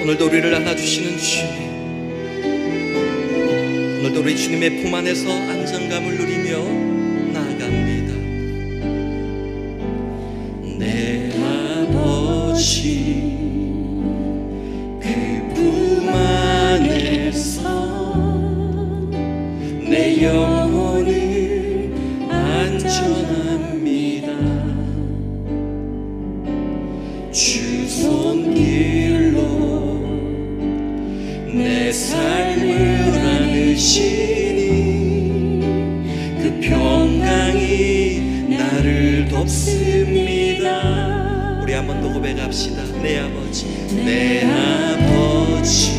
오늘도 우리를 안아주시는 주님, 오늘도 우리 주님의 품 안에서 안정감을 누리며 나아갑니다. 내 아버지 그 품 안에서 내 영혼은 안전합니다. 주 손길로 내 삶을 안으시니 그 평강이 나를 돕습니다. 우리 한 번 더 고백합시다. 내 아버지, 내 아버지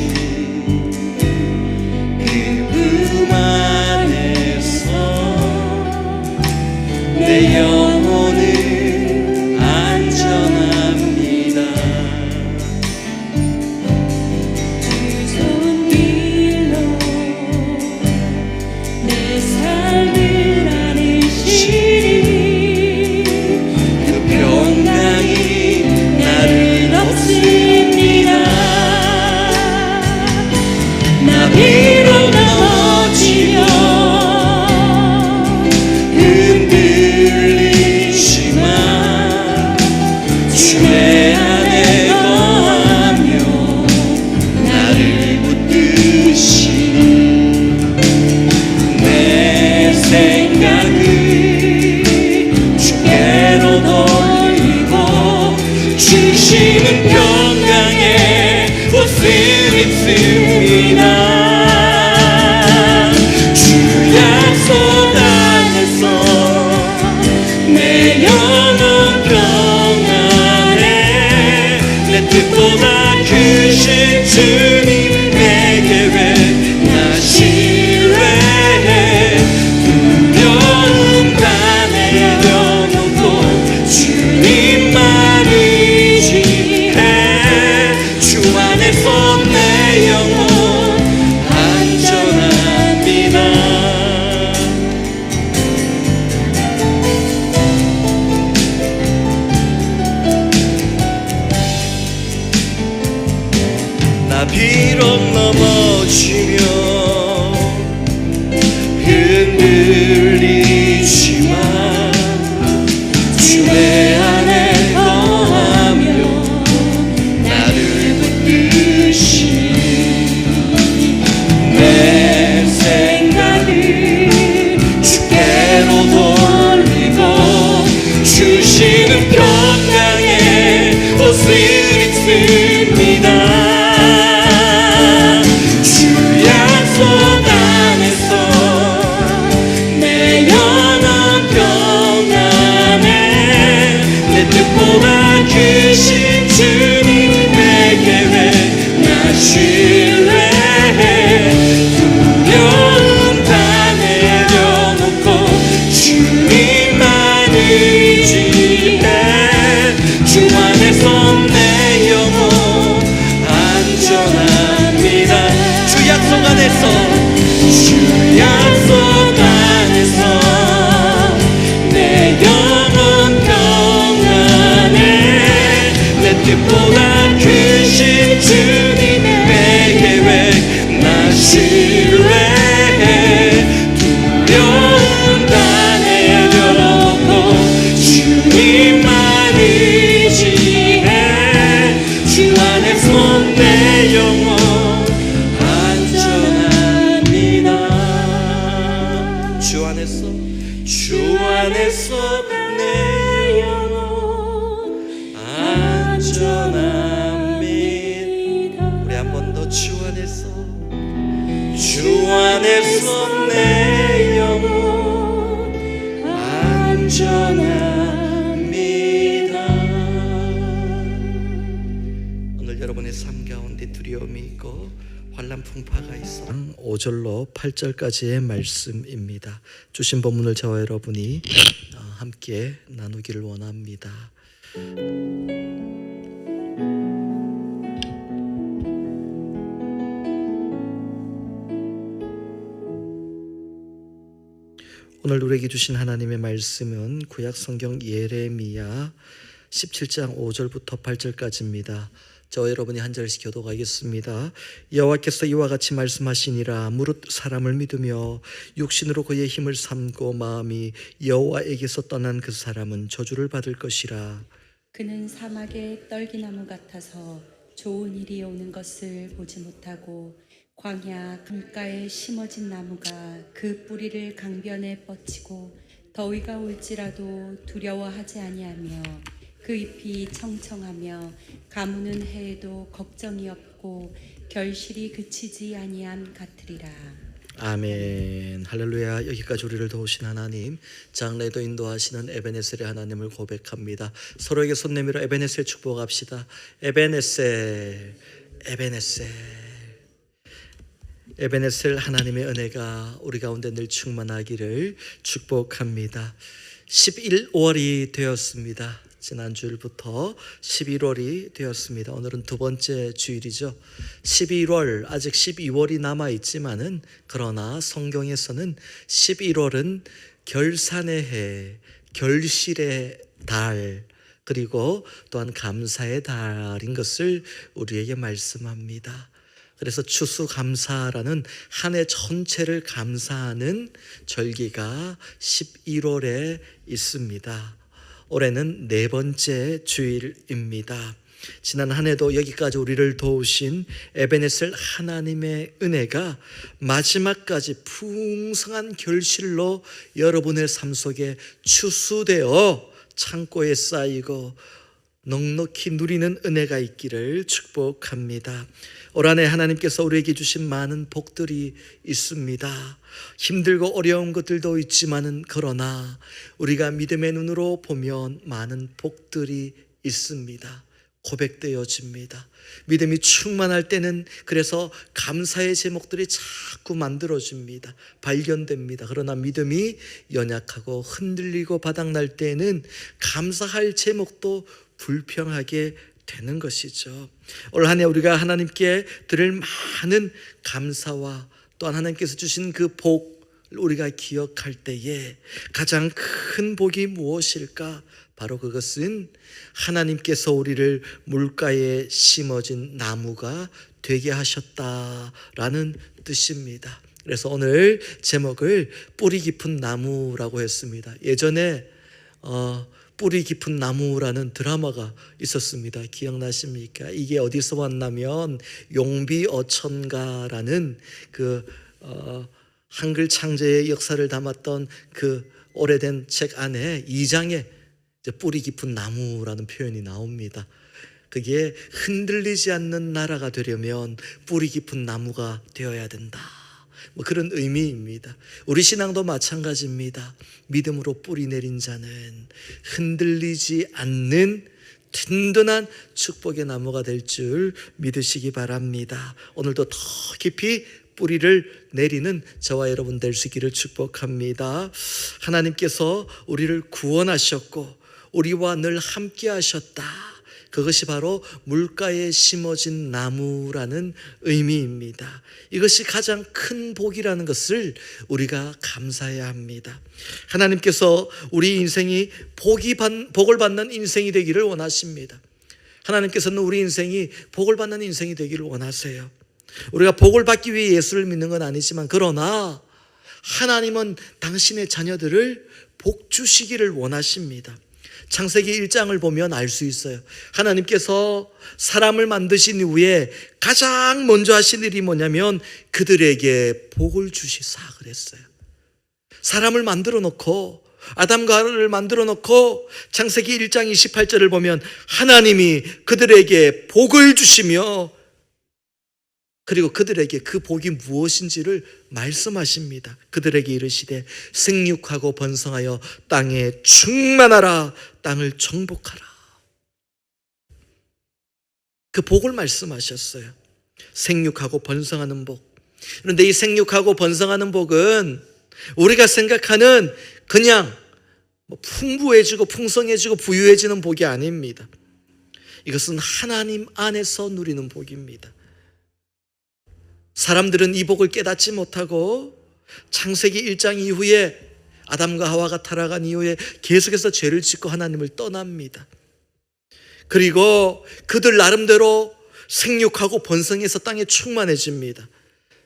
그 품 안에서 내 영혼은 안전합니다. 주 손길로 내 삶을 안으시니 그 평강이 나를 돕습니다. 나 비록 넘어지며 흔들리지만 주의 안에 거하며 나를 붙드시니 내 생각을 주께로 돌리고 주시는 평강에 옷을 입습니다. 주 약속 안에서 내 영혼 평안해. 내 뜻보다 크신 주님 내 계획 나 신뢰해. 두려움 다 내려놓고 주님만 의지해. 주 안에서 내 영혼 안전합니다. 나 비록 넘어지며 흔들리지만 주의 안에 거하며 나를 붙드시니 내 생각을 주께로 돌리고 주시는 평강에 옷을 입습니다. 주 약속 안에서 내 영혼 평안해. 내 뜻보다 크신 주님 내 계획 나 신뢰해. 두려움 다 내려놓고 주님만 의지해. 주 안에서 내 영혼 안전합니다. 주 약속 안에서 주 약속 안에서 내 영혼 평안해. 내 뜻보다 크신 주님의 계획 나 신뢰해. 두려움 다 내려놓고 주님만 의지해. 주 안에서 내 영혼 안전합니다. 주 안에서 내 영혼 안전합니다. 우리 한 번 더 주 안에서 내 영혼 안전합니다. 오늘 여러분의 삶 가운데 두려움이 있고 환난 풍파가 있어 5절로 8절까지의 말씀입니다. 주신 본문을 저와 여러분이 함께 나누기를 원합니다. 오늘 우리에게 주신 하나님의 말씀은 구약 성경 예레미야 17장 5절부터 8절까지입니다. 저와 여러분이 한 절씩 교도하겠습니다. 여호와께서 이와 같이 말씀하시니라. 무릇 사람을 믿으며 육신으로 그의 힘을 삼고 마음이 여호와에게서 떠난 그 사람은 저주를 받을 것이라. 그는 사막의 떨기나무 같아서 좋은 일이 오는 것을 보지 못하고 광야 강가에 심어진 나무가 그 뿌리를 강변에 뻗치고 더위가 올지라도 두려워하지 아니하며 그 잎이 청청하며 가무는 해에도 걱정이 없고 결실이 그치지 아니함 같으리라. 아멘. 할렐루야. 여기까지 우리를 도우신 하나님, 장래도 인도하시는 에베네셀의 하나님을 고백합니다. 서로에게 손 내밀어 에베네셀 축복합시다. 에베네셀, 에베네셀, 에베네셀 하나님의 은혜가 우리 가운데 늘 충만하기를 축복합니다. 11월이 되었습니다. 지난 주일부터 11월이 되었습니다. 오늘은 두 번째 주일이죠. 11월, 아직 12월이 남아있지만은 그러나 성경에서는 11월은 결산의 해, 결실의 달, 그리고 또한 감사의 달인 것을 우리에게 말씀합니다. 그래서 추수감사라는 한 해 전체를 감사하는 절기가 11월에 있습니다. 올해는 네 번째 주일입니다. 지난 한 해도 여기까지 우리를 도우신 에베네셀 하나님의 은혜가 마지막까지 풍성한 결실로 여러분의 삶 속에 추수되어 창고에 쌓이고 넉넉히 누리는 은혜가 있기를 축복합니다. 올 한 해 하나님께서 우리에게 주신 많은 복들이 있습니다. 힘들고 어려운 것들도 있지만은 그러나 우리가 믿음의 눈으로 보면 많은 복들이 있습니다. 고백되어집니다. 믿음이 충만할 때는 그래서 감사의 제목들이 자꾸 만들어집니다. 발견됩니다. 그러나 믿음이 연약하고 흔들리고 바닥날 때는 감사할 제목도 불평하게 되는 것이죠. 올 한 해 우리가 하나님께 드릴 많은 감사와 또한 하나님께서 주신 그 복 우리가 기억할 때에 가장 큰 복이 무엇일까? 바로 그것은 하나님께서 우리를 물가에 심어진 나무가 되게 하셨다라는 뜻입니다. 그래서 오늘 제목을 뿌리 깊은 나무라고 했습니다. 예전에 뿌리 깊은 나무라는 드라마가 있었습니다. 기억나십니까? 이게 어디서 왔냐면 용비어천가라는 그 한글 창제의 역사를 담았던 그 오래된 책 안에 2장에 뿌리 깊은 나무라는 표현이 나옵니다. 그게 흔들리지 않는 나라가 되려면 뿌리 깊은 나무가 되어야 된다. 뭐 그런 의미입니다. 우리 신앙도 마찬가지입니다. 믿음으로 뿌리 내린 자는 흔들리지 않는 든든한 축복의 나무가 될 줄 믿으시기 바랍니다. 오늘도 더 깊이 뿌리를 내리는 저와 여러분 될 수 있기를 축복합니다. 하나님께서 우리를 구원하셨고 우리와 늘 함께 하셨다. 그것이 바로 물가에 심어진 나무라는 의미입니다. 이것이 가장 큰 복이라는 것을 우리가 감사해야 합니다. 하나님께서 우리 인생이 복을 받는 인생이 되기를 원하십니다. 하나님께서는 우리 인생이 복을 받는 인생이 되기를 원하세요. 우리가 복을 받기 위해 예수를 믿는 건 아니지만 그러나 하나님은 당신의 자녀들을 복 주시기를 원하십니다. 창세기 1장을 보면 알 수 있어요. 하나님께서 사람을 만드신 이후에 가장 먼저 하신 일이 뭐냐면 그들에게 복을 주시사 그랬어요. 사람을 만들어 놓고 아담과 하와를 만들어 놓고 창세기 1장 28절을 보면 하나님이 그들에게 복을 주시며 그리고 그들에게 그 복이 무엇인지를 말씀하십니다. 그들에게 이르시되 생육하고 번성하여 땅에 충만하라, 땅을 정복하라. 그 복을 말씀하셨어요. 생육하고 번성하는 복. 그런데 이 생육하고 번성하는 복은 우리가 생각하는 그냥 풍부해지고 풍성해지고 부유해지는 복이 아닙니다. 이것은 하나님 안에서 누리는 복입니다. 사람들은 이 복을 깨닫지 못하고 창세기 1장 이후에 아담과 하와가 타락한 이후에 계속해서 죄를 짓고 하나님을 떠납니다. 그리고 그들 나름대로 생육하고 번성해서 땅에 충만해집니다.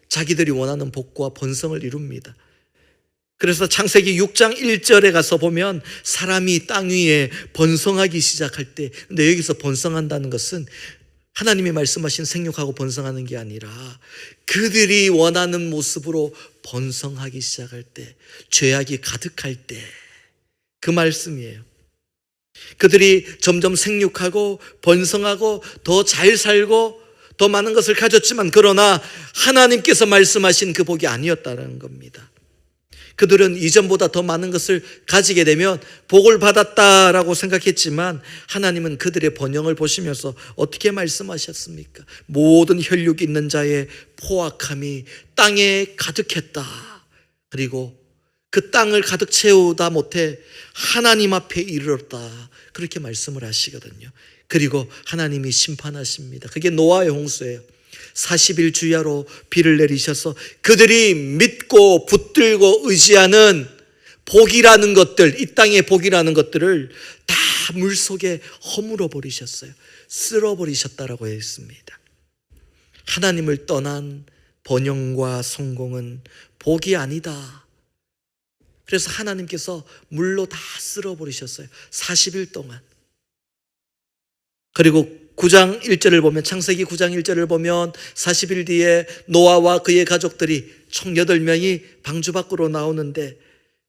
자기들이 원하는 복과 번성을 이룹니다. 그래서 창세기 6장 1절에 가서 보면 사람이 땅 위에 번성하기 시작할 때, 근데 여기서 번성한다는 것은 하나님이 말씀하신 생육하고 번성하는 게 아니라 그들이 원하는 모습으로 번성하기 시작할 때, 죄악이 가득할 때, 그 말씀이에요. 그들이 점점 생육하고 번성하고 더 잘 살고 더 많은 것을 가졌지만, 그러나 하나님께서 말씀하신 그 복이 아니었다는 겁니다. 그들은 이전보다 더 많은 것을 가지게 되면 복을 받았다라고 생각했지만, 하나님은 그들의 번영을 보시면서 어떻게 말씀하셨습니까? 모든 혈육 있는 자의 포악함이 땅에 가득했다. 그리고 그 땅을 가득 채우다 못해 하나님 앞에 이르렀다. 그렇게 말씀을 하시거든요. 그리고 하나님이 심판하십니다. 그게 노아의 홍수예요. 40일 주야로 비를 내리셔서 그들이 믿고 붙들고 의지하는 복이라는 것들, 이 땅의 복이라는 것들을 다 물속에 허물어 버리셨어요. 쓸어 버리셨다라고 했습니다. 하나님을 떠난 번영과 성공은 복이 아니다. 그래서 하나님께서 물로 다 쓸어 버리셨어요. 40일 동안. 그리고 9장 1절을 보면, 창세기 9장 1절을 보면 40일 뒤에 노아와 그의 가족들이 총 8명이 방주 밖으로 나오는데,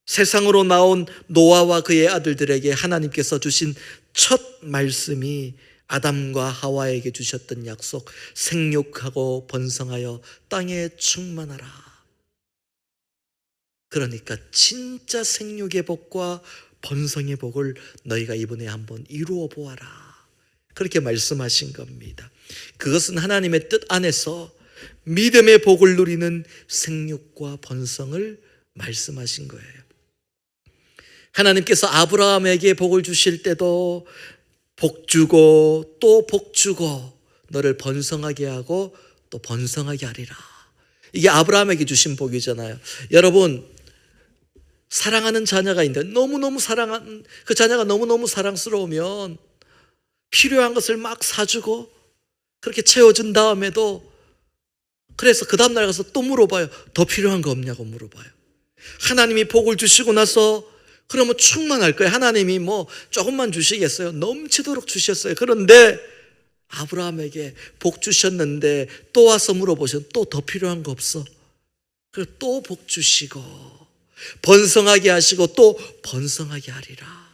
세상으로 나온 노아와 그의 아들들에게 하나님께서 주신 첫 말씀이 아담과 하와에게 주셨던 약속, 생육하고 번성하여 땅에 충만하라. 그러니까 진짜 생육의 복과 번성의 복을 너희가 이번에 한번 이루어 보아라. 그렇게 말씀하신 겁니다. 그것은 하나님의 뜻 안에서 믿음의 복을 누리는 생육과 번성을 말씀하신 거예요. 하나님께서 아브라함에게 복을 주실 때도 복 주고 또 복 주고 너를 번성하게 하고 또 번성하게 하리라. 이게 아브라함에게 주신 복이잖아요. 여러분, 사랑하는 자녀가 있는데 너무너무 사랑하는 그 자녀가 너무너무 사랑스러우면 필요한 것을 막 사주고 그렇게 채워준 다음에도, 그래서 그 다음날 가서 또 물어봐요. 더 필요한 거 없냐고 물어봐요. 하나님이 복을 주시고 나서 그러면 충만할 거예요. 하나님이 뭐 조금만 주시겠어요? 넘치도록 주셨어요. 그런데 아브라함에게 복 주셨는데 또 와서 물어보셔. 또 더 필요한 거 없어? 그리고 또 복 주시고 번성하게 하시고 또 번성하게 하리라.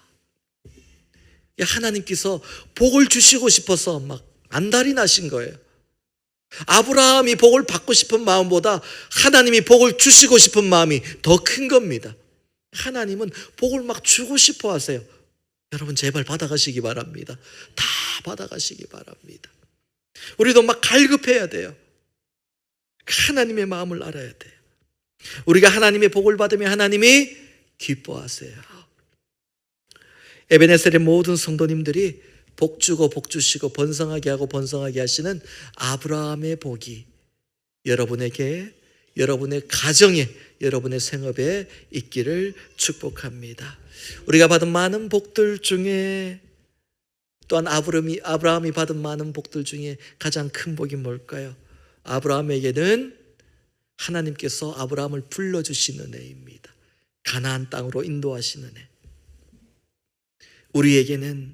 하나님께서 복을 주시고 싶어서 막 안달이 나신 거예요. 아브라함이 복을 받고 싶은 마음보다 하나님이 복을 주시고 싶은 마음이 더 큰 겁니다. 하나님은 복을 막 주고 싶어 하세요. 여러분, 제발 받아가시기 바랍니다. 다 받아가시기 바랍니다. 우리도 막 갈급해야 돼요. 하나님의 마음을 알아야 돼요. 우리가 하나님의 복을 받으면 하나님이 기뻐하세요. 에베네셀의 모든 성도님들이 복 주고 복 주시고 번성하게 하고 번성하게 하시는 아브라함의 복이 여러분에게, 여러분의 가정에, 여러분의 생업에 있기를 축복합니다. 우리가 받은 많은 복들 중에, 또한 아브라함이 받은 많은 복들 중에 가장 큰 복이 뭘까요? 아브라함에게는 하나님께서 아브라함을 불러주시는 은혜입니다. 가나안 땅으로 인도하시는 은혜. 우리에게는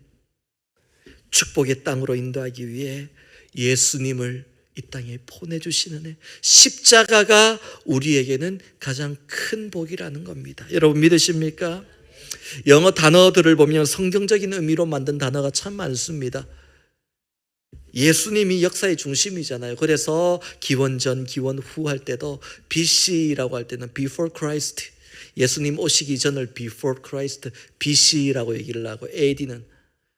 축복의 땅으로 인도하기 위해 예수님을 이 땅에 보내주시는 애, 십자가가 우리에게는 가장 큰 복이라는 겁니다. 여러분 믿으십니까? 영어 단어들을 보면 성경적인 의미로 만든 단어가 참 많습니다. 예수님이 역사의 중심이잖아요. 그래서 기원전, 기원 후 할 때도 BC라고 할 때는 Before Christ, 예수님 오시기 전을 Before Christ, BC라고 얘기를 하고, AD는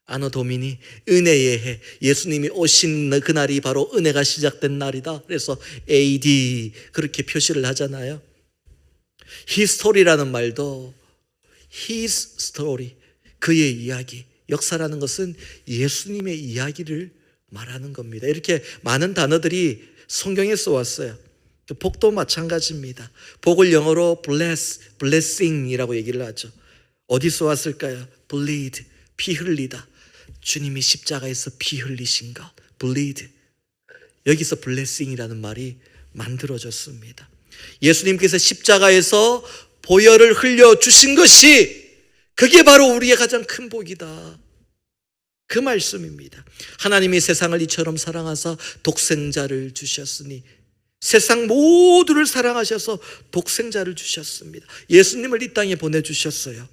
아노 도미니, 은혜의 해, 예수님이 오신 그날이 바로 은혜가 시작된 날이다. 그래서 AD 그렇게 표시를 하잖아요. 히스토리라는 말도 His story, 그의 이야기, 역사라는 것은 예수님의 이야기를 말하는 겁니다. 이렇게 많은 단어들이 성경에 써왔어요. 복도 마찬가지입니다. 복을 영어로 bless, blessing이라고 얘기를 하죠. 어디서 왔을까요? bleed, 피 흘리다. 주님이 십자가에서 피 흘리신 것, bleed. 여기서 블레싱이라는 말이 만들어졌습니다. 예수님께서 십자가에서 보혈을 흘려주신 것이 그게 바로 우리의 가장 큰 복이다. 그 말씀입니다. 하나님이 세상을 이처럼 사랑하사 독생자를 주셨으니, 세상 모두를 사랑하셔서 독생자를 주셨습니다. 예수님을 이 땅에 보내주셨어요.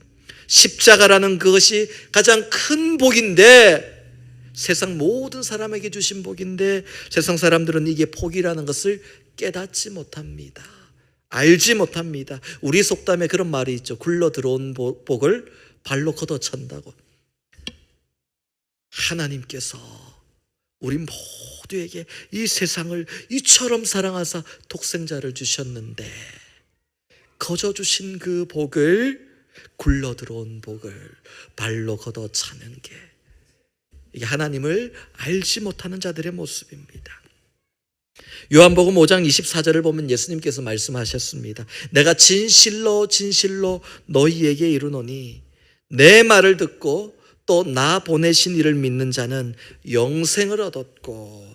십자가라는 그것이 가장 큰 복인데, 세상 모든 사람에게 주신 복인데 세상 사람들은 이게 복이라는 것을 깨닫지 못합니다. 알지 못합니다. 우리 속담에 그런 말이 있죠. 굴러 들어온 복을 발로 걷어찬다고. 하나님께서 우리 모두에게 이 세상을 이처럼 사랑하사 독생자를 주셨는데, 거저 주신 그 복을, 굴러 들어온 복을 발로 걷어차는 게, 이게 하나님을 알지 못하는 자들의 모습입니다. 요한복음 5장 24절을 보면 예수님께서 말씀하셨습니다. 내가 진실로 진실로 너희에게 이르노니 내 말을 듣고 또 나 보내신 이를 믿는 자는 영생을 얻었고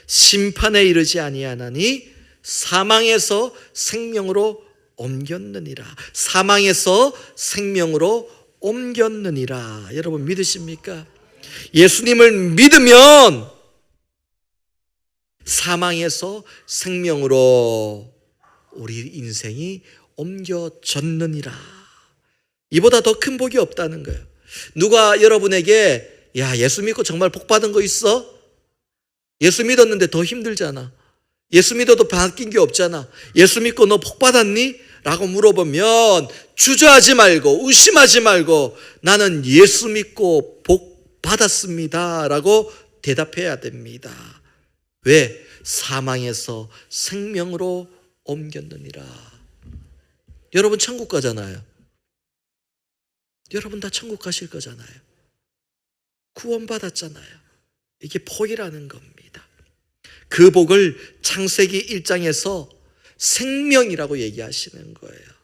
심판에 이르지 아니하나니 사망에서 생명으로 옮겼느니라. 사망에서 생명으로 옮겼느니라. 여러분 믿으십니까? 예수님을 믿으면 사망에서 생명으로 우리 인생이 옮겨졌느니라. 이보다 더 큰 복이 없다는 거예요. 누가 여러분에게 야, 예수 믿고 정말 복 받은 거 있어? 예수 믿었는데 더 힘들잖아. 예수 믿어도 바뀐 게 없잖아. 예수 믿고 너 복 받았니? 라고 물어보면 주저하지 말고 의심하지 말고 나는 예수 믿고 복 받았습니다 라고 대답해야 됩니다. 왜? 사망에서 생명으로 옮겼느니라. 여러분 천국 가잖아요. 여러분 다 천국 가실 거잖아요. 구원받았잖아요. 이게 복이라는 겁니다. 그 복을 창세기 1장에서 생명이라고 얘기하시는 거예요.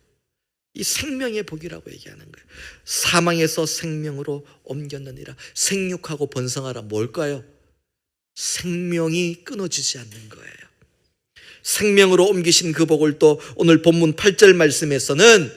이 생명의 복이라고 얘기하는 거예요. 사망에서 생명으로 옮겼느니라. 생육하고 번성하라. 뭘까요? 생명이 끊어지지 않는 거예요. 생명으로 옮기신 그 복을 또 오늘 본문 8절 말씀에서는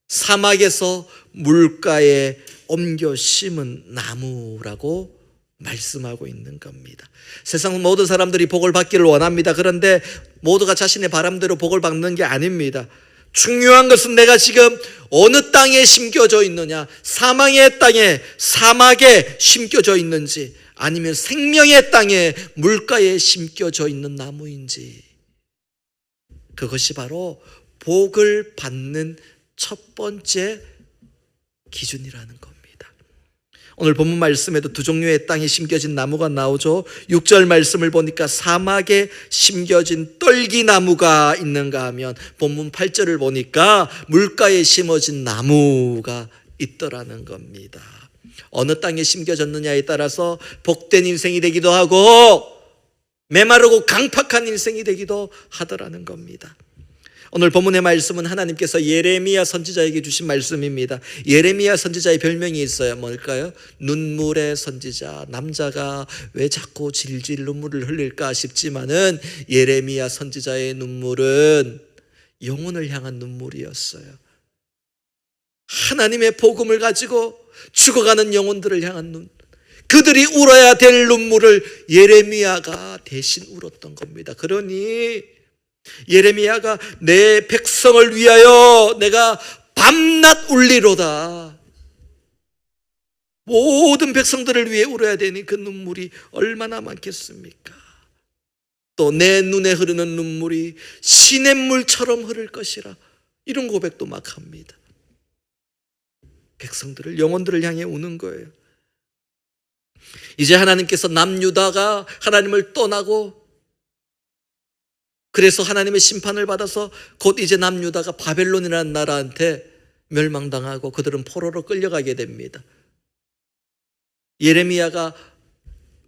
사막에서 물가에 옮겨 심은 나무라고 말씀하고 있는 겁니다. 세상 모든 사람들이 복을 받기를 원합니다. 그런데 모두가 자신의 바람대로 복을 받는 게 아닙니다. 중요한 것은 내가 지금 어느 땅에 심겨져 있느냐, 사망의 땅에, 사막에 심겨져 있는지, 아니면 생명의 땅에, 물가에 심겨져 있는 나무인지, 그것이 바로 복을 받는 첫 번째 기준이라는 겁니다. 오늘 본문 말씀에도 두 종류의 땅에 심겨진 나무가 나오죠. 6절 말씀을 보니까 사막에 심겨진 떨기나무가 있는가 하면 본문 8절을 보니까 물가에 심어진 나무가 있더라는 겁니다. 어느 땅에 심겨졌느냐에 따라서 복된 인생이 되기도 하고 메마르고 강팍한 인생이 되기도 하더라는 겁니다. 오늘 본문의 말씀은 하나님께서 예레미야 선지자에게 주신 말씀입니다. 예레미야 선지자의 별명이 있어요. 뭘까요? 눈물의 선지자. 남자가 왜 자꾸 질질 눈물을 흘릴까 싶지만은 예레미야 선지자의 눈물은 영혼을 향한 눈물이었어요. 하나님의 복음을 가지고 죽어가는 영혼들을 향한 눈, 그들이 울어야 될 눈물을 예레미야가 대신 울었던 겁니다. 그러니 예레미야가 내 백성을 위하여 내가 밤낮 울리로다. 모든 백성들을 위해 울어야 되니 그 눈물이 얼마나 많겠습니까? 또 내 눈에 흐르는 눈물이 시냇물처럼 흐를 것이라. 이런 고백도 막 합니다. 백성들을, 영혼들을 향해 우는 거예요. 이제 하나님께서 남유다가 하나님을 떠나고, 그래서 하나님의 심판을 받아서 곧 이제 남유다가 바벨론이라는 나라한테 멸망당하고 그들은 포로로 끌려가게 됩니다. 예레미야가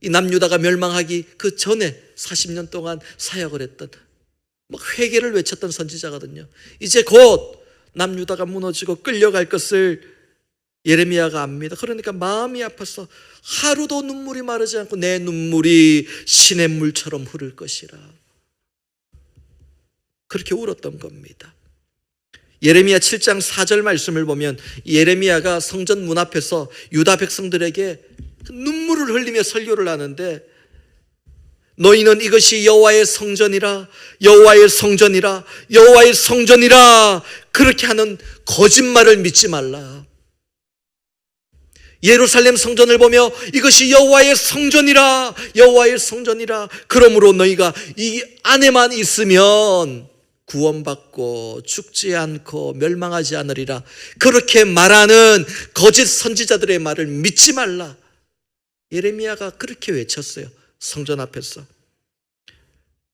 이 남유다가 멸망하기 그 전에 40년 동안 사역을 했던, 막 회개를 외쳤던 선지자거든요. 이제 곧 남유다가 무너지고 끌려갈 것을 예레미야가 압니다. 그러니까 마음이 아파서 하루도 눈물이 마르지 않고 내 눈물이 시냇물처럼 흐를 것이라 그렇게 울었던 겁니다. 예레미야 7장 4절 말씀을 보면 예레미야가 성전 문 앞에서 유다 백성들에게 눈물을 흘리며 설교를 하는데, 너희는 이것이 여호와의 성전이라, 여호와의 성전이라, 여호와의 성전이라 그렇게 하는 거짓말을 믿지 말라. 예루살렘 성전을 보며 이것이 여호와의 성전이라, 여호와의 성전이라, 그러므로 너희가 이 안에만 있으면 구원받고 죽지 않고 멸망하지 않으리라, 그렇게 말하는 거짓 선지자들의 말을 믿지 말라. 예레미야가 그렇게 외쳤어요. 성전 앞에서.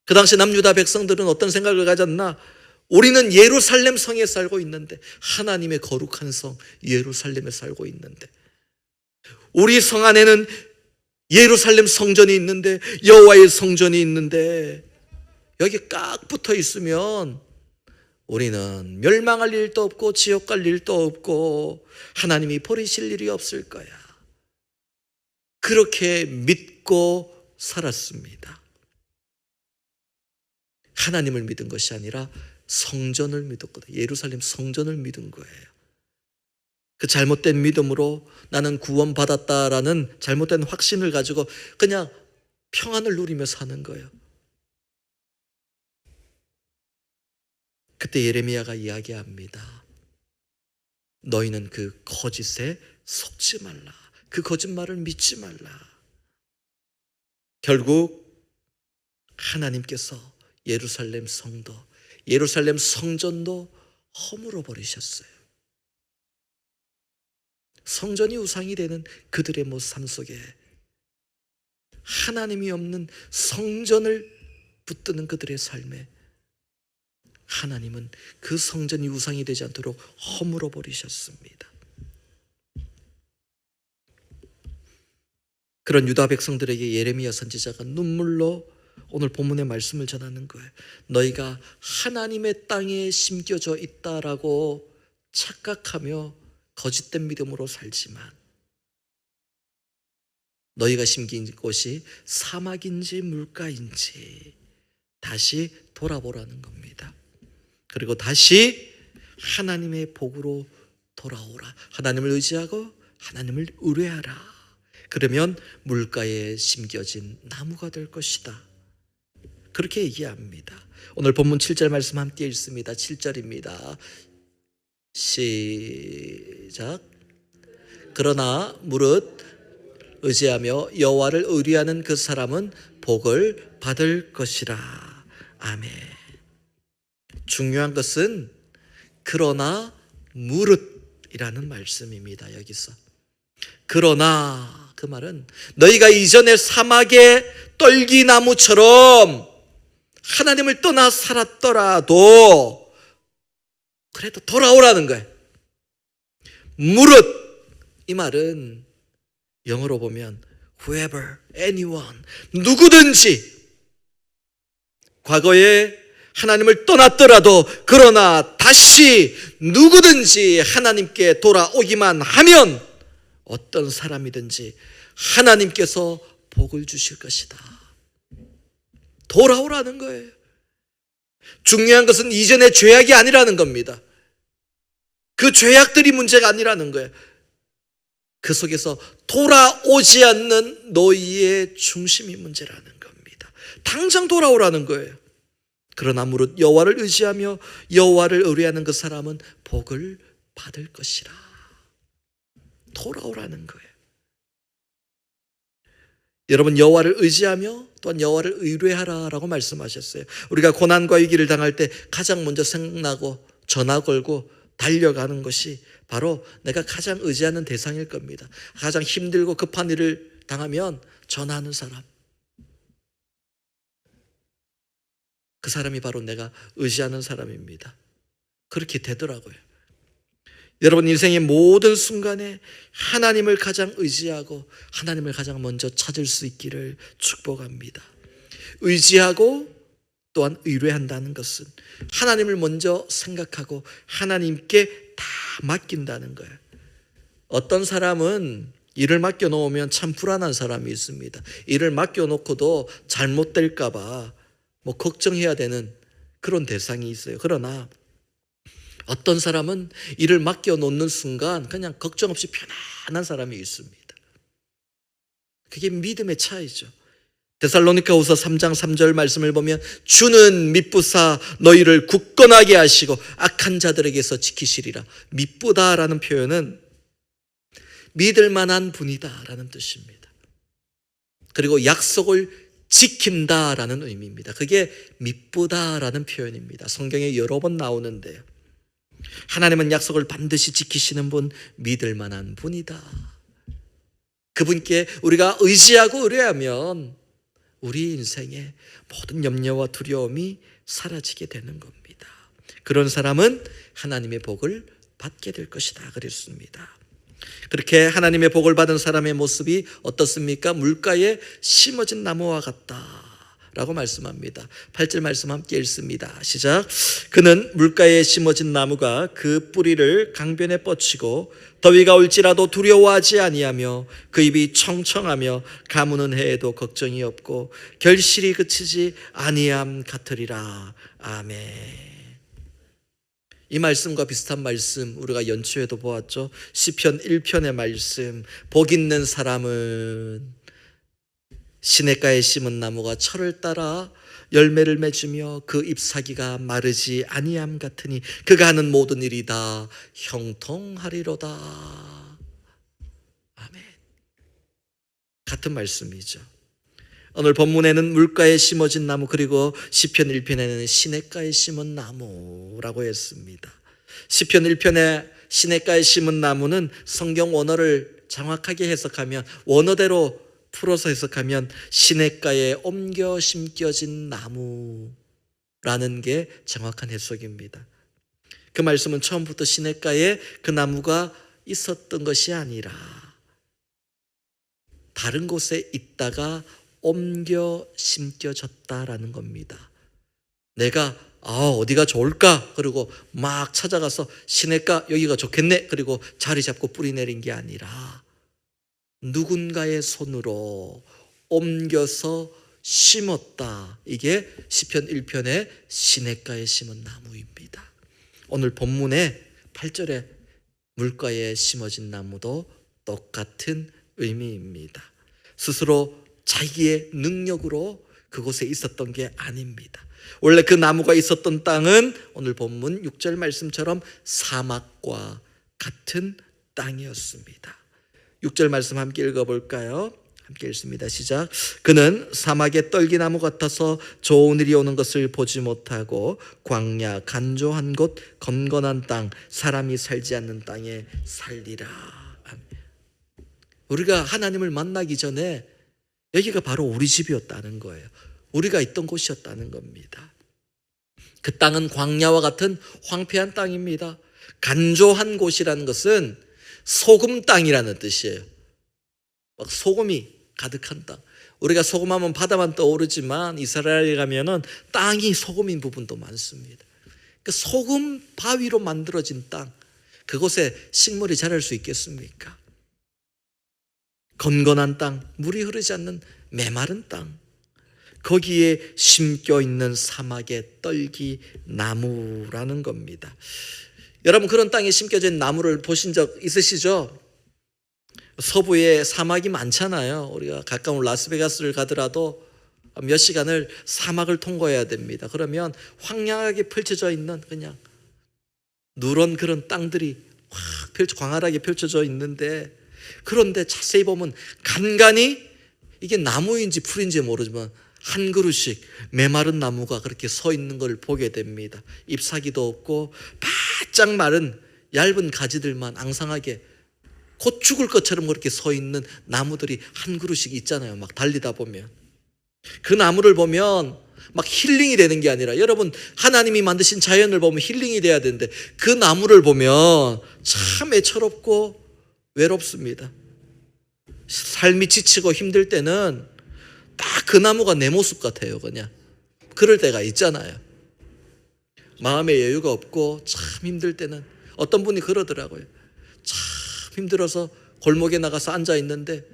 그 당시 남유다 백성들은 어떤 생각을 가졌나? 우리는 예루살렘 성에 살고 있는데, 하나님의 거룩한 성 예루살렘에 살고 있는데, 우리 성 안에는 예루살렘 성전이 있는데, 여호와의 성전이 있는데, 여기 깍 붙어 있으면 우리는 멸망할 일도 없고 지옥 갈 일도 없고 하나님이 버리실 일이 없을 거야. 그렇게 믿고 살았습니다. 하나님을 믿은 것이 아니라 성전을 믿었거든요. 예루살렘 성전을 믿은 거예요. 그 잘못된 믿음으로 나는 구원받았다라는 잘못된 확신을 가지고 그냥 평안을 누리며 사는 거예요. 그때 예레미야가 이야기합니다. 너희는 그 거짓에 속지 말라. 그 거짓말을 믿지 말라. 결국 하나님께서 예루살렘 성도, 예루살렘 성전도 허물어 버리셨어요. 성전이 우상이 되는 그들의 삶 속에 하나님이 없는 성전을 붙드는 그들의 삶에 하나님은 그 성전이 우상이 되지 않도록 허물어 버리셨습니다. 그런 유다 백성들에게 예레미야 선지자가 눈물로 오늘 본문의 말씀을 전하는 거예요. 너희가 하나님의 땅에 심겨져 있다라고 착각하며 거짓된 믿음으로 살지만 너희가 심긴 곳이 사막인지 물가인지 다시 돌아보라는 겁니다. 그리고 다시 하나님의 복으로 돌아오라. 하나님을 의지하고 하나님을 의뢰하라. 그러면 물가에 심겨진 나무가 될 것이다. 그렇게 얘기합니다. 오늘 본문 7절 말씀 함께 읽습니다. 7절입니다. 시작. 그러나 무릇 의지하며 여호와를 의뢰하는 그 사람은 복을 받을 것이라. 아멘. 중요한 것은 그러나 무릇이라는 말씀입니다. 여기서 그러나, 그 말은 너희가 이전에 사막의 떨기나무처럼 하나님을 떠나 살았더라도 그래도 돌아오라는 거예요. 무릇, 이 말은 영어로 보면 whoever, anyone, 누구든지 과거에 하나님을 떠났더라도 그러나 다시 누구든지 하나님께 돌아오기만 하면 어떤 사람이든지 하나님께서 복을 주실 것이다. 돌아오라는 거예요. 중요한 것은 이전의 죄악이 아니라는 겁니다. 그 죄악들이 문제가 아니라는 거예요. 그 속에서 돌아오지 않는 너희의 중심이 문제라는 겁니다. 당장 돌아오라는 거예요. 그러나 무릇 여호와를 의지하며 여호와를 의뢰하는 그 사람은 복을 받을 것이라. 돌아오라는 거예요. 여러분, 여호와를 의지하며 또한 여호와를 의뢰하라라고 말씀하셨어요. 우리가 고난과 위기를 당할 때 가장 먼저 생각나고 전화 걸고 달려가는 것이 바로 내가 가장 의지하는 대상일 겁니다. 가장 힘들고 급한 일을 당하면 전화하는 사람, 그 사람이 바로 내가 의지하는 사람입니다. 그렇게 되더라고요. 여러분, 인생의 모든 순간에 하나님을 가장 의지하고 하나님을 가장 먼저 찾을 수 있기를 축복합니다. 의지하고 또한 의뢰한다는 것은 하나님을 먼저 생각하고 하나님께 다 맡긴다는 거예요. 어떤 사람은 일을 맡겨놓으면 참 불안한 사람이 있습니다. 일을 맡겨놓고도 잘못될까 봐 걱정해야 되는 그런 대상이 있어요. 그러나 어떤 사람은 일을 맡겨놓는 순간 그냥 걱정 없이 편안한 사람이 있습니다. 그게 믿음의 차이죠. 데살로니가후서 3장 3절 말씀을 보면 주는 미쁘사 너희를 굳건하게 하시고 악한 자들에게서 지키시리라. 미쁘다라는 표현은 믿을 만한 분이다라는 뜻입니다. 그리고 약속을 지킨다라는 의미입니다. 그게 미쁘다라는 표현입니다. 성경에 여러 번 나오는데요. 하나님은 약속을 반드시 지키시는 분, 믿을 만한 분이다. 그분께 우리가 의지하고 의뢰하면 우리 인생의 모든 염려와 두려움이 사라지게 되는 겁니다. 그런 사람은 하나님의 복을 받게 될 것이다 그랬습니다. 그렇게 하나님의 복을 받은 사람의 모습이 어떻습니까? 물가에 심어진 나무와 같다 라고 말씀합니다. 8절 말씀 함께 읽습니다. 시작. 그는 물가에 심어진 나무가 그 뿌리를 강변에 뻗치고 더위가 올지라도 두려워하지 아니하며 그 잎이 청청하며 가무는 해에도 걱정이 없고 결실이 그치지 아니함 같으리라. 아멘. 이 말씀과 비슷한 말씀 우리가 연초에도 보았죠. 시편 1편의 말씀. 복 있는 사람은 시냇가에 심은 나무가 철을 따라 열매를 맺으며 그 잎사귀가 마르지 아니함 같으니 그가 하는 모든 일이 다 형통하리로다. 아멘. 같은 말씀이죠. 오늘 본문에는 물가에 심어진 나무, 그리고 시편 1편에는 시냇가에 심은 나무라고 했습니다. 시편 1편에 시냇가에 심은 나무는 성경 원어를 정확하게 해석하면, 원어대로 풀어서 해석하면 시냇가에 옮겨 심겨진 나무라는 게 정확한 해석입니다. 그 말씀은 처음부터 시냇가에 그 나무가 있었던 것이 아니라 다른 곳에 있다가 옮겨 심겨졌다라는 겁니다. 내가 어디가 좋을까? 그리고 막 찾아가서 시냇가 여기가 좋겠네. 그리고 자리 잡고 뿌리 내린 게 아니라 누군가의 손으로 옮겨서 심었다. 이게 시편 1편의 시냇가에 심은 나무입니다. 오늘 본문의 8절에 물가에 심어진 나무도 똑같은 의미입니다. 스스로 자기의 능력으로 그곳에 있었던 게 아닙니다. 원래 그 나무가 있었던 땅은 오늘 본문 6절 말씀처럼 사막과 같은 땅이었습니다. 6절 말씀 함께 읽어볼까요? 함께 읽습니다. 시작. 그는 사막의 떨기나무 같아서 좋은 일이 오는 것을 보지 못하고 광야 간조한 곳 건건한 땅 사람이 살지 않는 땅에 살리라. 우리가 하나님을 만나기 전에 여기가 바로 우리 집이었다는 거예요. 우리가 있던 곳이었다는 겁니다. 그 땅은 광야와 같은 황폐한 땅입니다. 간조한 곳이라는 것은 소금 땅이라는 뜻이에요. 막 소금이 가득한 땅. 우리가 소금하면 바다만 떠오르지만 이스라엘에 가면은 땅이 소금인 부분도 많습니다. 그 소금 바위로 만들어진 땅, 그곳에 식물이 자랄 수 있겠습니까? 건건한 땅, 물이 흐르지 않는 메마른 땅, 거기에 심겨 있는 사막의 떨기 나무라는 겁니다. 여러분, 그런 땅에 심겨진 나무를 보신 적 있으시죠? 서부에 사막이 많잖아요. 우리가 가까운 라스베가스를 가더라도 몇 시간을 사막을 통과해야 됩니다. 그러면 황량하게 펼쳐져 있는 그냥 누런 그런 땅들이 확 광활하게 펼쳐져 있는데, 그런데 자세히 보면 간간히 이게 나무인지 풀인지 모르지만 한 그루씩 메마른 나무가 그렇게 서 있는 걸 보게 됩니다. 잎사귀도 없고 바짝 마른 얇은 가지들만 앙상하게 곧 죽을 것처럼 그렇게 서 있는 나무들이 한 그루씩 있잖아요. 막 달리다 보면 그 나무를 보면 막 힐링이 되는 게 아니라, 여러분 하나님이 만드신 자연을 보면 힐링이 돼야 되는데 그 나무를 보면 참 애처롭고 외롭습니다. 삶이 지치고 힘들 때는 딱 그 나무가 내 모습 같아요. 그냥 그럴 때가 있잖아요. 마음의 여유가 없고 참 힘들 때는 어떤 분이 그러더라고요. 참 힘들어서 골목에 나가서 앉아 있는데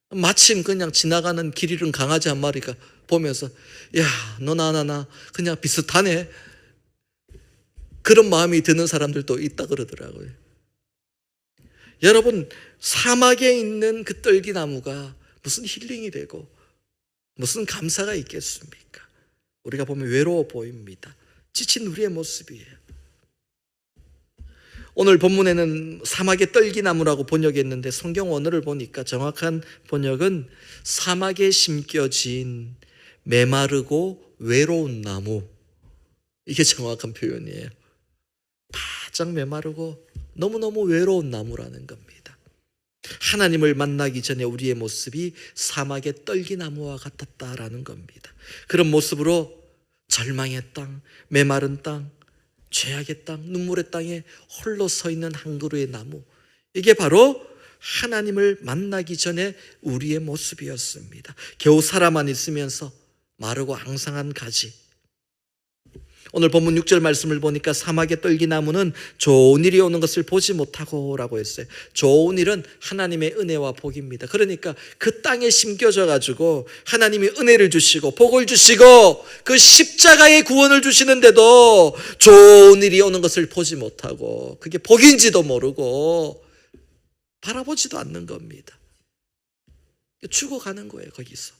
마침 그냥 지나가는 길 잃은 강아지 한 마리가 보면서 야, 너나 나나 그냥 비슷하네, 그런 마음이 드는 사람들도 있다 그러더라고요. 여러분, 사막에 있는 그 떨기나무가 무슨 힐링이 되고 무슨 감사가 있겠습니까? 우리가 보면 외로워 보입니다. 지친 우리의 모습이에요. 오늘 본문에는 사막의 떨기나무라고 번역했는데 성경 원어를 보니까 정확한 번역은 사막에 심겨진 메마르고 외로운 나무, 이게 정확한 표현이에요. 바짝 메마르고 너무너무 외로운 나무라는 겁니다. 하나님을 만나기 전에 우리의 모습이 사막의 떨기나무와 같았다라는 겁니다. 그런 모습으로 절망의 땅, 메마른 땅, 죄악의 땅, 눈물의 땅에 홀로 서 있는 한 그루의 나무, 이게 바로 하나님을 만나기 전에 우리의 모습이었습니다. 겨우 살아만 있으면서 마르고 앙상한 가지. 오늘 본문 6절 말씀을 보니까 사막의 떨기나무는 좋은 일이 오는 것을 보지 못하고 라고 했어요. 좋은 일은 하나님의 은혜와 복입니다. 그러니까 그 땅에 심겨져 가지고 하나님이 은혜를 주시고 복을 주시고 그 십자가의 구원을 주시는데도 좋은 일이 오는 것을 보지 못하고 그게 복인지도 모르고 바라보지도 않는 겁니다. 죽어가는 거예요. 거기서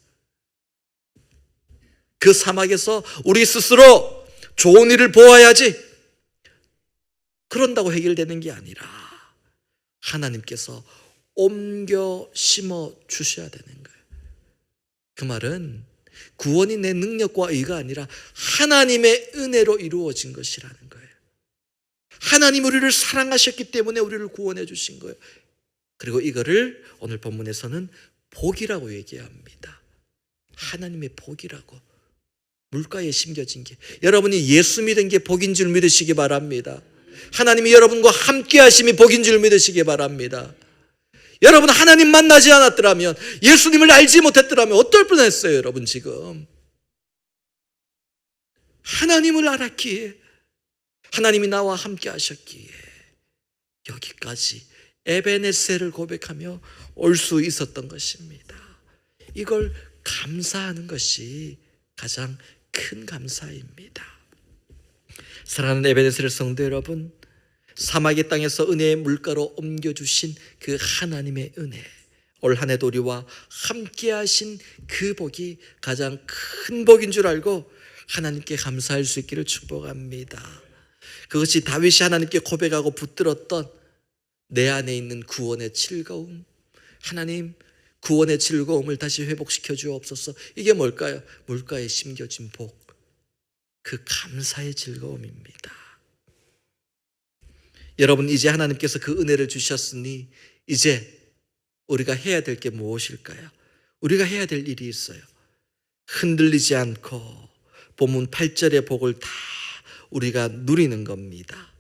그 사막에서 우리 스스로 좋은 일을 보아야지, 그런다고 해결되는 게 아니라 하나님께서 옮겨 심어 주셔야 되는 거예요. 그 말은 구원이 내 능력과 의가 아니라 하나님의 은혜로 이루어진 것이라는 거예요. 하나님 우리를 사랑하셨기 때문에 우리를 구원해 주신 거예요. 그리고 이거를 오늘 본문에서는 복이라고 얘기합니다. 하나님의 복이라고. 물가에 심겨진 게, 여러분이 예수 믿은 게 복인 줄 믿으시기 바랍니다. 하나님이 여러분과 함께 하심이 복인 줄 믿으시기 바랍니다. 여러분, 하나님 만나지 않았더라면, 예수님을 알지 못했더라면 어떨 뻔했어요. 여러분, 지금 하나님을 알았기에, 하나님이 나와 함께 하셨기에 여기까지 에베네셀을 고백하며 올 수 있었던 것입니다. 이걸 감사하는 것이 가장 큰 감사입니다. 사랑하는 에베네셀 성도 여러분, 사막의 땅에서 은혜의 물가로 옮겨주신 그 하나님의 은혜, 올 한 해도 우리와 함께 하신 그 복이 가장 큰 복인 줄 알고 하나님께 감사할 수 있기를 축복합니다. 그것이 다윗이 하나님께 고백하고 붙들었던 내 안에 있는 구원의 즐거움, 하나님 구원의 즐거움을 다시 회복시켜 주옵소서. 이게 뭘까요? 물가에 심겨진 복, 그 감사의 즐거움입니다. 여러분, 이제 하나님께서 그 은혜를 주셨으니 이제 우리가 해야 될 게 무엇일까요? 우리가 해야 될 일이 있어요. 흔들리지 않고 본문 8절의 복을 다 우리가 누리는 겁니다.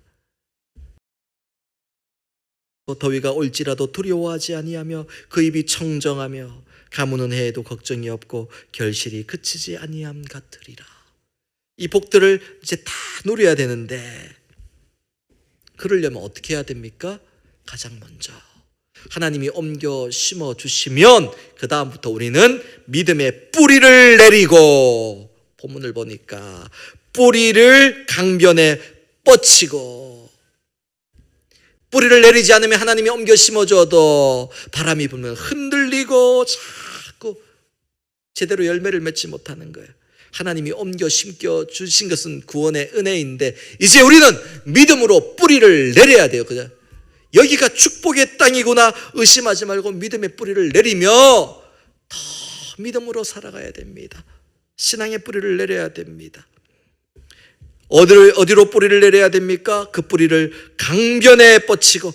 더위가 올지라도 두려워하지 아니하며 그 입이 청정하며 가무는 해에도 걱정이 없고 결실이 그치지 아니함 같으리라. 이 복들을 이제 다 누려야 되는데 그러려면 어떻게 해야 됩니까? 가장 먼저 하나님이 옮겨 심어 주시면 그 다음부터 우리는 믿음의 뿌리를 내리고, 본문을 보니까 뿌리를 강변에 뻗치고, 뿌리를 내리지 않으면 하나님이 옮겨 심어줘도 바람이 불면 흔들리고 자꾸 제대로 열매를 맺지 못하는 거예요. 하나님이 옮겨 심겨 주신 것은 구원의 은혜인데 이제 우리는 믿음으로 뿌리를 내려야 돼요. 그죠? 여기가 축복의 땅이구나 의심하지 말고 믿음의 뿌리를 내리며 더 믿음으로 살아가야 됩니다. 신앙의 뿌리를 내려야 됩니다. 어디로 뿌리를 내려야 됩니까? 그 뿌리를 강변에 뻗치고,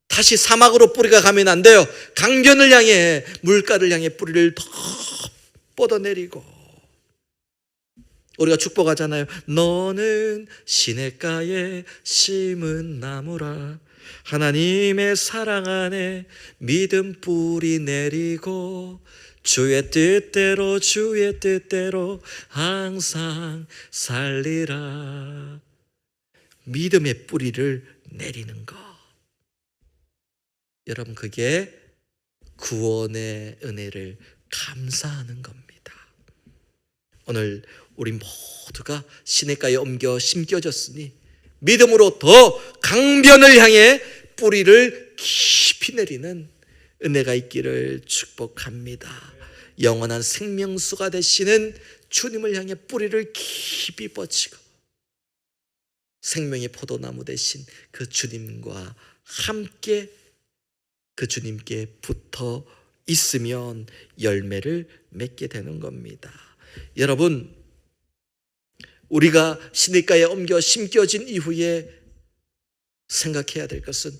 다시 사막으로 뿌리가 가면 안 돼요. 강변을 향해, 물가를 향해 뿌리를 더 뻗어내리고, 우리가 축복하잖아요. 너는 시냇가에 심은 나무라, 하나님의 사랑 안에 믿음 뿌리 내리고 주의 뜻대로 항상 살리라. 믿음의 뿌리를 내리는 것. 여러분, 그게 구원의 은혜를 감사하는 겁니다. 오늘 우리 모두가 시냇가에 옮겨 심겨졌으니 믿음으로 더 강변을 향해 뿌리를 깊이 내리는 은혜가 있기를 축복합니다. 영원한 생명수가 되시는 주님을 향해 뿌리를 깊이 뻗치고 생명의 포도나무 되신 그 주님과 함께 그 주님께 붙어 있으면 열매를 맺게 되는 겁니다. 여러분, 우리가 시냇가에 옮겨 심겨진 이후에 생각해야 될 것은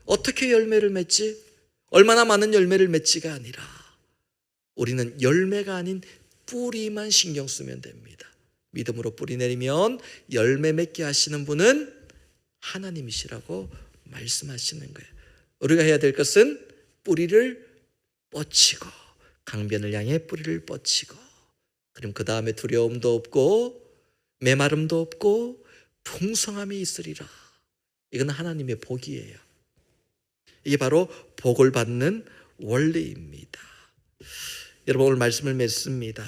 어떻게 열매를 맺지? 얼마나 많은 열매를 맺지가 아니라 우리는 열매가 아닌 뿌리만 신경 쓰면 됩니다. 믿음으로 뿌리 내리면 열매 맺게 하시는 분은 하나님이시라고 말씀하시는 거예요. 우리가 해야 될 것은 뿌리를 뻗치고 강변을 향해 뿌리를 뻗치고, 그럼 그 다음에 두려움도 없고 메마름도 없고 풍성함이 있으리라. 이건 하나님의 복이에요. 이게 바로 복을 받는 원리입니다. 여러분, 오늘 말씀을 맺습니다.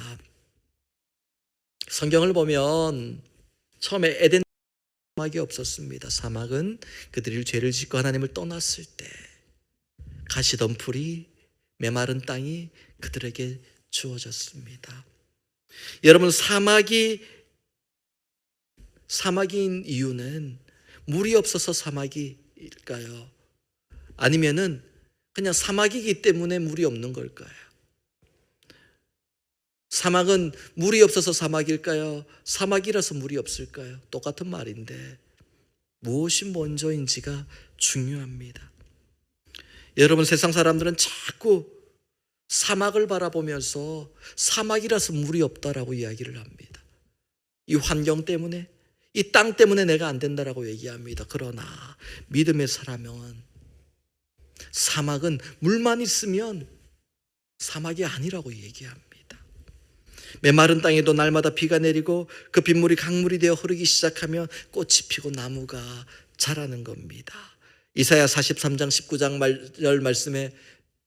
성경을 보면 처음에 에덴 사막이 없었습니다. 사막은 그들이 죄를 짓고 하나님을 떠났을 때 가시덤불이 메마른 땅이 그들에게 주어졌습니다. 여러분, 사막인 이유는 물이 없어서 사막일까요? 아니면은 그냥 사막이기 때문에 물이 없는 걸까요? 사막은 물이 없어서 사막일까요? 사막이라서 물이 없을까요? 똑같은 말인데 무엇이 먼저인지가 중요합니다. 여러분, 세상 사람들은 자꾸 사막을 바라보면서 사막이라서 물이 없다라고 이야기를 합니다. 이 환경 때문에, 이 땅 때문에 내가 안 된다라고 얘기합니다. 그러나 믿음의 사람은 사막은 물만 있으면 사막이 아니라고 얘기합니다. 메마른 땅에도 날마다 비가 내리고 그 빗물이 강물이 되어 흐르기 시작하면 꽃이 피고 나무가 자라는 겁니다. 이사야 43장 19장 말씀에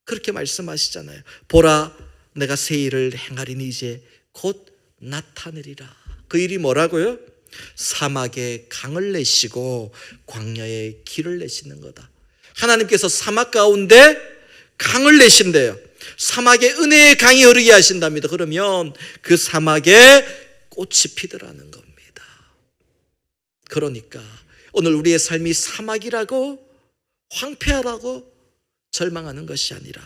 그렇게 말씀하시잖아요. 보라, 내가 새 일을 행하리니 이제 곧 나타내리라. 그 일이 뭐라고요? 사막에 강을 내시고 광야에 길을 내시는 거다. 하나님께서 사막 가운데 강을 내신대요. 사막에 은혜의 강이 흐르게 하신답니다. 그러면 그 사막에 꽃이 피더라는 겁니다. 그러니까 오늘 우리의 삶이 사막이라고 황폐하다고 절망하는 것이 아니라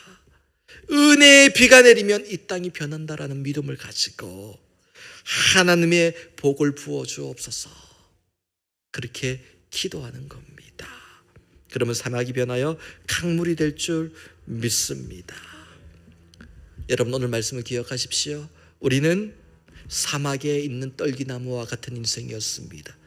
은혜의 비가 내리면 이 땅이 변한다라는 믿음을 가지고 하나님의 복을 부어 주옵소서, 그렇게 기도하는 겁니다. 그러면 사막이 변하여 강물이 될 줄 믿습니다. 여러분, 오늘 말씀을 기억하십시오. 우리는 사막에 있는 떨기나무와 같은 인생이었습니다.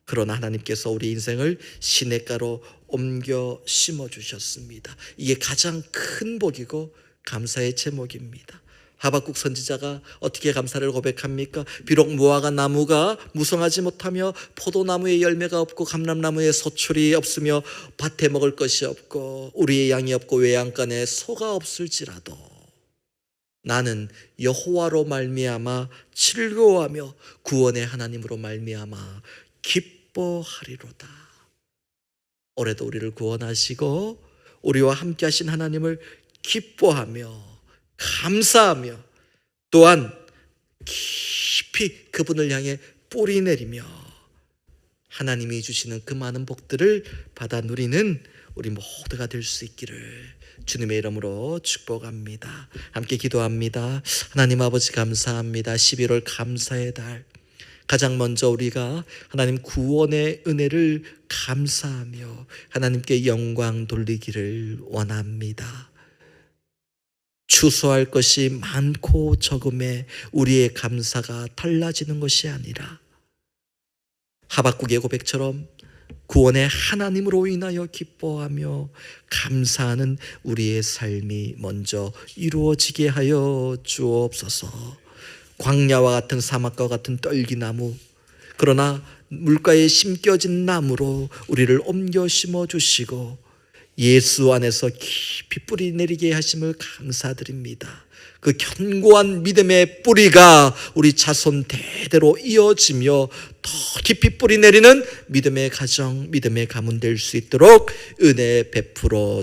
그러나 하나님께서 우리 인생을 시냇가로 옮겨 심어주셨습니다. 이게 가장 큰 복이고 감사의 제목입니다. 하박국 선지자가 어떻게 감사를 고백합니까? 비록 무화과 나무가 무성하지 못하며 포도나무에 열매가 없고 감람나무에 소출이 없으며 밭에 먹을 것이 없고 우리의 양이 없고 외양간에 소가 없을지라도 나는 여호와로 말미암아 즐거워하며 구원의 하나님으로 말미암아 기뻐하리로다. 올해도 우리를 구원하시고 우리와 함께 하신 하나님을 기뻐하며 감사하며 또한 깊이 그분을 향해 뿌리 내리며 하나님이 주시는 그 많은 복들을 받아 누리는 우리 모두가 될 수 있기를 주님의 이름으로 축복합니다. 함께 기도합니다. 하나님 아버지, 감사합니다. 11월 감사의 달, 가장 먼저 우리가 하나님 구원의 은혜를 감사하며 하나님께 영광 돌리기를 원합니다. 추수할 것이 많고 적음에 우리의 감사가 달라지는 것이 아니라 하박국의 고백처럼 구원의 하나님으로 인하여 기뻐하며 감사하는 우리의 삶이 먼저 이루어지게 하여 주옵소서. 광야와 같은 사막과 같은 떨기나무, 그러나 물가에 심겨진 나무로 우리를 옮겨 심어주시고 예수 안에서 깊이 뿌리 내리게 하심을 감사드립니다. 그 견고한 믿음의 뿌리가 우리 자손 대대로 이어지며 더 깊이 뿌리 내리는 믿음의 가정, 믿음의 가문 될 수 있도록 은혜 베풀어